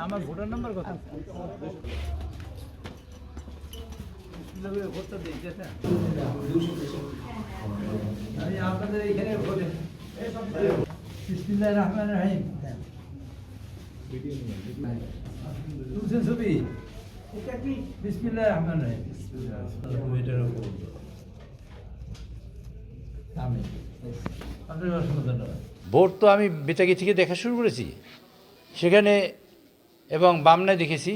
আমার voter number কত? আমি আপনাদের এইখানে ভোটে বিসমিল্লাহির রহমানির রহিম তুলছেন ছবি বিসমিল্লাহির রহমানির রহিম আমি আপনার অসংখ্য ধন্যবাদ। ভোট তো আমি বেতাগি থেকে দেখা শুরু করেছি, সেখানে এবং বামনায় দেখেছি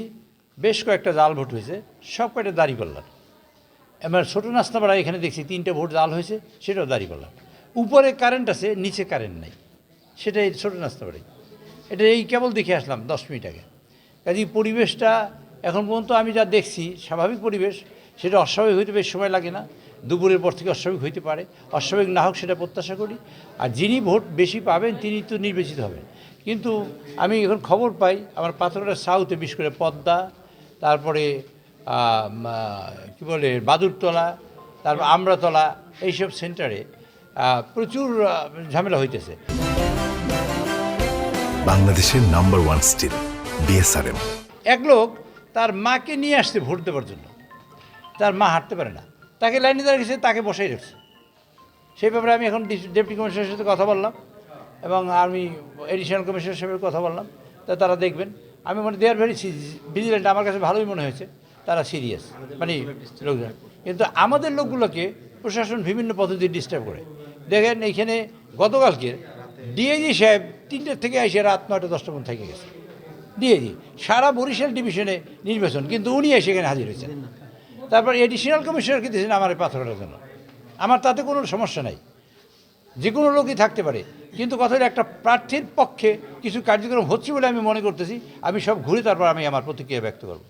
বেশ কয়েকটা জাল ভোট হয়েছে, সব কয়টা দাঁড়িপাল্লার। এবার ছোটো নাস্তাপাড়া এখানে দেখছি 3টে ভোট জাল হয়েছে, সেটাও দাঁড়িপাল্লার। উপরে কারেন্ট আছে, নিচে কারেন্ট নাই, সেটাই ছোটো নাস্তাপাড়াই। এটা এই কেবল দেখে আসলাম 10 মিনিট আগে। কাজে পরিবেশটা এখন পর্যন্ত আমি যা দেখছি স্বাভাবিক পরিবেশ, সেটা অস্বাভাবিক হইতে বেশ সময় লাগে না, দুপুরের পর থেকে অস্বাভাবিক হইতে পারে, অস্বাভাবিক না হোক সেটা প্রত্যাশা করি। আর যিনি ভোট বেশি পাবেন তিনি তো নির্বাচিত হবেন। কিন্তু আমি এখন খবর পাই আমার পাথরঘাটা সাউথে, বিশেষ করে পদ্মা, তারপরে কী বলে বাদুরতলা, তারপর আমরাতলা, এইসব সেন্টারে প্রচুর ঝামেলা হইতেছে। বাংলাদেশের নাম্বার 1 স্টিল বিএসআরএম। এক লোক তার মাকে নিয়ে আসছে ভোট দেওয়ার জন্য, তার মা হাঁটতে পারে না, তাকে লাইনে দাঁড়িয়ে গেছে, তাকে বসাই রাখছে। সেই ব্যাপারে আমি এখন ডেপুটি কমিশনারের সাথে কথা বললাম এবং আমি এডিশনাল কমিশনারের সাথে কথা বললাম, তা তারা দেখবেন। আমি মনে দে আর ভেরি ভিজিলেন্ট, আমার কাছে ভালোই মনে হয়েছে তারা সিরিয়াস, মানে লোকজন। কিন্তু আমাদের লোকগুলোকে প্রশাসন বিভিন্ন পদ্ধতি ডিস্টার্ব করে। দেখেন এইখানে গতকালকে ডিআইজি সাহেব 3টের থেকে এসে রাত 9টা 10টা পর্যন্ত থেকে গেছে। ডিআইজি সারা বরিশাল ডিভিশনে নির্বাচন, কিন্তু উনি এসে এখানে হাজির হয়েছেন। তারপর এডিশনাল কমিশনারকে দিয়েছেন আমার এই পাথরঘাটার জন্য। আমার তাতে কোনো সমস্যা নাই, যে কোনো লোকই থাকতে পারে, কিন্তু কথা হলো একটা প্রার্থীর পক্ষে কিছু কার্যক্রম হচ্ছে বলে আমি মনে করতেছি। আমি সব ঘুরে তারপর আমি আমার প্রতিক্রিয়া ব্যক্ত করব।